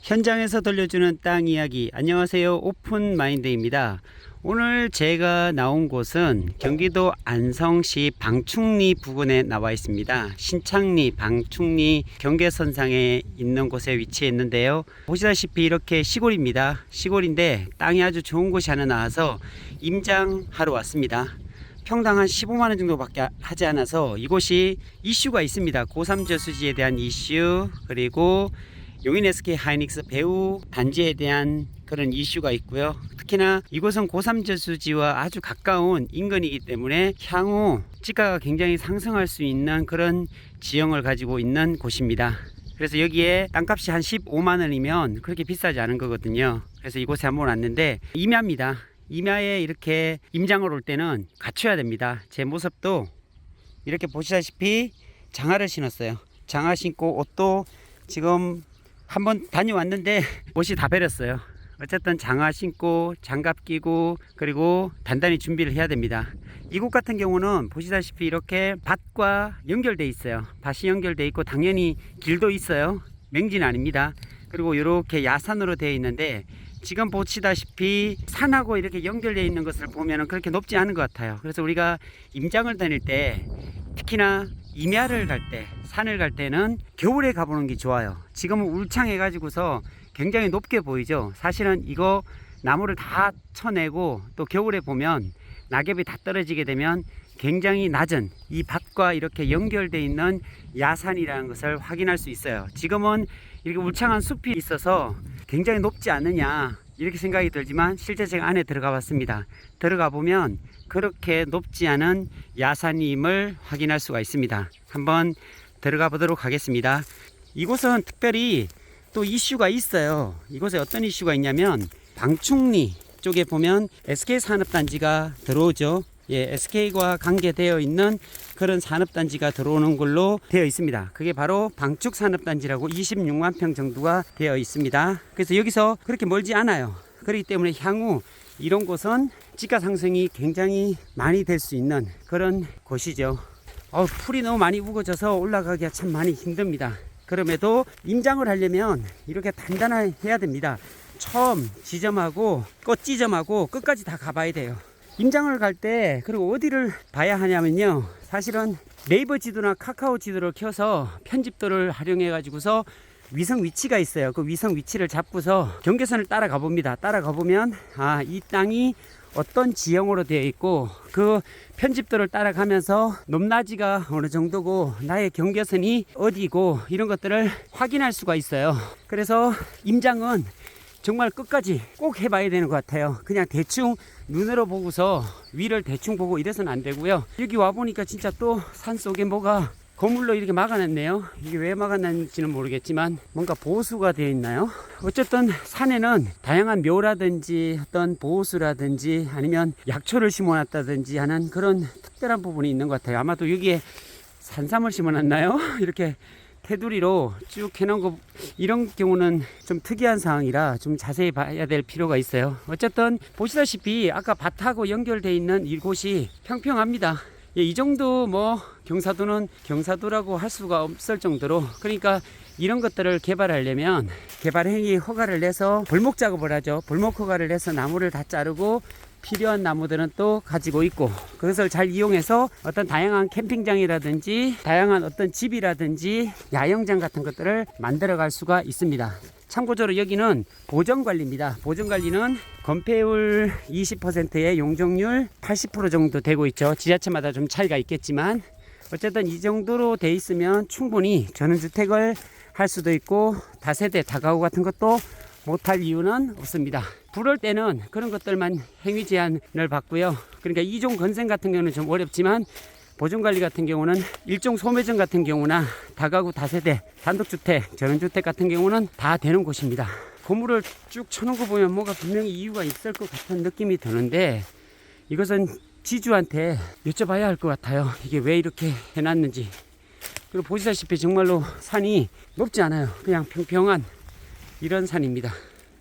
현장에서 들려주는 땅 이야기. 안녕하세요, 오픈마인드입니다. 오늘 제가 나온 곳은 경기도 안성시 방충리 부근에 나와 있습니다. 신창리 방충리 경계선상에 있는 곳에 위치해 있는데요, 보시다시피 이렇게 시골입니다. 시골인데 땅이 아주 좋은 곳이 하나 나와서 임장하러 왔습니다. 평당 한 15만원 정도밖에 하지 않아서 이곳이 이슈가 있습니다. 고3 저수지에 대한 이슈, 그리고 용인 SK 하이닉스 배우 단지에 대한 그런 이슈가 있고요. 특히나 이곳은 고3 저수지와 아주 가까운 인근이기 때문에 향후 지가가 굉장히 상승할 수 있는 그런 지형을 가지고 있는 곳입니다. 그래서 여기에 땅값이 한 15만원이면 그렇게 비싸지 않은 거거든요. 그래서 이곳에 한번 왔는데 임야입니다. 임야에 이렇게 임장을 올 때는 갖춰야 됩니다. 제 모습도 이렇게 보시다시피 장화를 신었어요. 장화 신고 옷도 지금 한번 다녀왔는데 옷이 다 베렸어요. 어쨌든 장화 신고 장갑 끼고 그리고 단단히 준비를 해야 됩니다. 이곳 같은 경우는 보시다시피 이렇게 밭과 연결돼 있어요. 밭이 연결돼 있고 당연히 길도 있어요. 맹지는 아닙니다. 그리고 이렇게 야산으로 되어 있는데 지금 보시다시피 산하고 이렇게 연결되어 있는 것을 보면 그렇게 높지 않은 것 같아요. 그래서 우리가 임장을 다닐 때, 특히나 임야를 갈 때, 산을 갈 때는 겨울에 가보는 게 좋아요. 지금은 울창해 가지고서 굉장히 높게 보이죠. 사실은 이거 나무를 다 쳐내고 또 겨울에 보면 낙엽이 다 떨어지게 되면 굉장히 낮은 이 밭과 이렇게 연결되어 있는 야산이라는 것을 확인할 수 있어요. 지금은 이렇게 울창한 숲이 있어서 굉장히 높지 않느냐 이렇게 생각이 들지만 실제 제가 안에 들어가 봤습니다. 들어가 보면 그렇게 높지 않은 야산임을 확인할 수가 있습니다. 한번 들어가 보도록 하겠습니다. 이곳은 특별히 또 이슈가 있어요. 이곳에 어떤 이슈가 있냐면 방충리 쪽에 보면 SK 산업단지가 들어오죠. SK와 관계되어 있는 그런 산업단지가 들어오는 걸로 되어 있습니다. 그게 바로 방축산업단지라고 26만 평 정도가 되어 있습니다. 그래서 여기서 그렇게 멀지 않아요. 그렇기 때문에 향후 이런 곳은 지가 상승이 굉장히 많이 될 수 있는 그런 곳이죠. 풀이 너무 많이 우거져서 올라가기가 참 많이 힘듭니다. 그럼에도 임장을 하려면 이렇게 단단해야 됩니다. 처음 지점하고 꽃 지점하고 끝까지 다 가봐야 돼요. 임장을 갈 때 그리고 어디를 봐야 하냐면요, 사실은 네이버 지도나 카카오 지도를 켜서 편집도를 활용해 가지고서 위성 위치가 있어요. 그 위성 위치를 잡고서 경계선을 따라가 봅니다. 따라가 보면 이 땅이 어떤 지형으로 되어 있고 그 편집도를 따라가면서 높낮이가 어느 정도고 나의 경계선이 어디고 이런 것들을 확인할 수가 있어요. 그래서 임장은 정말 끝까지 꼭 해봐야 되는 것 같아요. 그냥 대충 눈으로 보고서 위를 대충 보고 이래서는 안 되고요. 여기 와보니까 진짜 또 산속에 뭐가 거물로 이렇게 막아놨네요. 이게 왜 막아놨는지는 모르겠지만 뭔가 보수가 되어 있나요? 어쨌든 산에는 다양한 묘라든지 어떤 보호수라든지 아니면 약초를 심어놨다든지 하는 그런 특별한 부분이 있는 것 같아요. 아마도 여기에 산삼을 심어놨나요? 이렇게 테두리로 쭉 해놓은 거, 이런 경우는 좀 특이한 상황이라 좀 자세히 봐야 될 필요가 있어요. 어쨌든 보시다시피 아까 밭하고 연결되어 있는 이곳이 평평합니다. 이 정도 뭐 경사도는 경사도라고 할 수가 없을 정도로, 그러니까 이런 것들을 개발하려면 개발행위 허가를 내서 벌목 작업을 하죠. 벌목 허가를 내서 나무를 다 자르고 필요한 나무들은 또 가지고 있고, 그것을 잘 이용해서 어떤 다양한 캠핑장이라든지 다양한 어떤 집이라든지 야영장 같은 것들을 만들어 갈 수가 있습니다. 참고적으로 여기는 보전관리입니다. 보전관리는 건폐율 20%에 용적률 80% 정도 되고 있죠. 지자체마다 좀 차이가 있겠지만 어쨌든 이 정도로 돼 있으면 충분히 전원주택을 할 수도 있고 다세대 다가구 같은 것도 못할 이유는 없습니다. 부를 때는 그런 것들만 행위 제한을 받고요. 그러니까 이종 건생 같은 경우는 좀 어렵지만 보존관리 같은 경우는 일종 소매점 같은 경우나 다가구 다세대 단독주택 전원주택 같은 경우는 다 되는 곳입니다. 건물을 쭉 쳐놓은 거 보면 뭐가 분명히 이유가 있을 것 같은 느낌이 드는데 이것은 지주한테 여쭤봐야 할 것 같아요. 이게 왜 이렇게 해놨는지. 그리고 보시다시피 정말로 산이 높지 않아요. 그냥 평평한 이런 산입니다.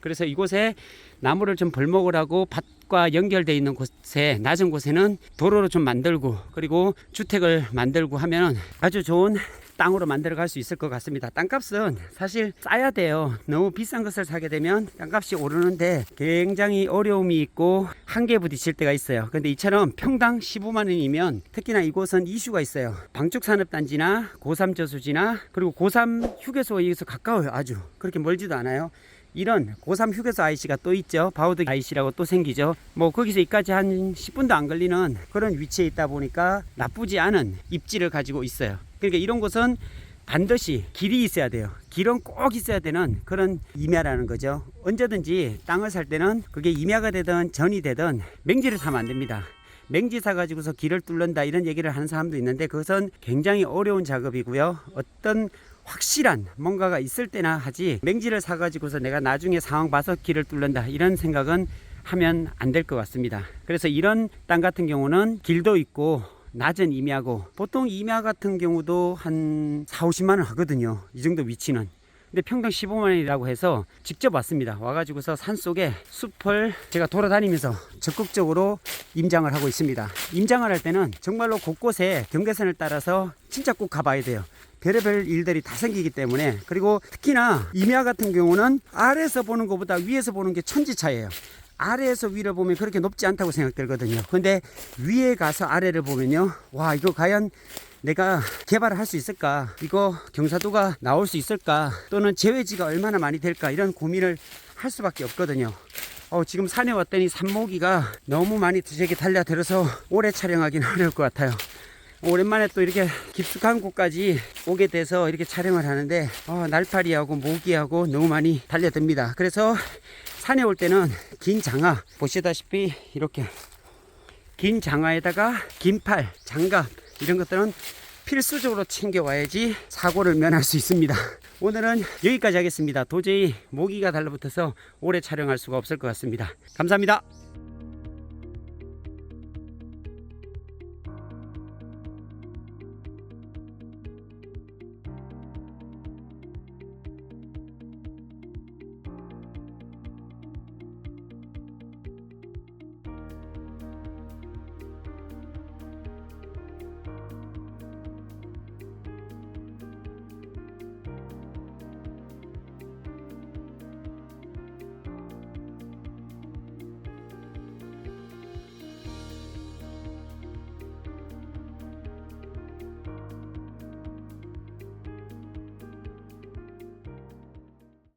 그래서 이곳에 나무를 좀 벌목을 하고 밭과 연결되어 있는 곳에, 낮은 곳에는 도로를 좀 만들고 그리고 주택을 만들고 하면 아주 좋은 땅으로 만들어 갈 수 있을 것 같습니다. 땅값은 사실 싸야 돼요. 너무 비싼 것을 사게 되면 땅값이 오르는데 굉장히 어려움이 있고 한계에 부딪힐 때가 있어요. 근데 이처럼 평당 15만 원이면 특히나 이곳은 이슈가 있어요. 방축산업단지나 고3 저수지나 그리고 고3 휴게소에 의해서 가까워요. 아주 그렇게 멀지도 않아요. 이런 고3 휴게소 IC가 또 있죠. 바우드 IC라고 또 생기죠. 뭐 거기서 여기까지 한 10분도 안 걸리는 그런 위치에 있다 보니까 나쁘지 않은 입지를 가지고 있어요. 그러니까 이런 곳은 반드시 길이 있어야 돼요. 길은 꼭 있어야 되는 그런 임야라는 거죠. 언제든지 땅을 살 때는 그게 임야가 되든 전이 되든 맹지를 사면 안 됩니다. 맹지 사가지고서 길을 뚫는다 이런 얘기를 하는 사람도 있는데 그것은 굉장히 어려운 작업이고요. 어떤 확실한 뭔가가 있을 때나 하지 맹지를 사가지고서 내가 나중에 상황 봐서 길을 뚫는다 이런 생각은 하면 안 될 것 같습니다. 그래서 이런 땅 같은 경우는 길도 있고 낮은 임야고 보통 임야 같은 경우도 한 4, 50만 원 하거든요. 이 정도 위치는. 근데 평당 15만 원이라고 해서 직접 왔습니다. 와가지고서 산속에 숲을 제가 돌아다니면서 적극적으로 임장을 하고 있습니다. 임장을 할 때는 정말로 곳곳에 경계선을 따라서 진짜 꼭 가봐야 돼요. 별의별 일들이 다 생기기 때문에. 그리고 특히나 임야 같은 경우는 아래에서 보는 것보다 위에서 보는 게 천지차이에요. 아래에서 위를 보면 그렇게 높지 않다고 생각되거든요. 근데 위에 가서 아래를 보면요, 와, 이거 과연 내가 개발을 할 수 있을까, 이거 경사도가 나올 수 있을까, 또는 제외지가 얼마나 많이 될까, 이런 고민을 할 수밖에 없거든요. 지금 산에 왔더니 산모기가 너무 많이 제게 달려들어서 오래 촬영하기는 어려울 것 같아요. 오랜만에 또 이렇게 깊숙한 곳까지 오게 돼서 이렇게 촬영을 하는데 날파리하고 모기하고 너무 많이 달려듭니다. 그래서 산에 올 때는 긴 장화, 보시다시피 이렇게 긴 장화에다가 긴팔, 장갑 이런 것들은 필수적으로 챙겨와야지 사고를 면할 수 있습니다. 오늘은 여기까지 하겠습니다. 도저히 모기가 달라붙어서 오래 촬영할 수가 없을 것 같습니다. 감사합니다.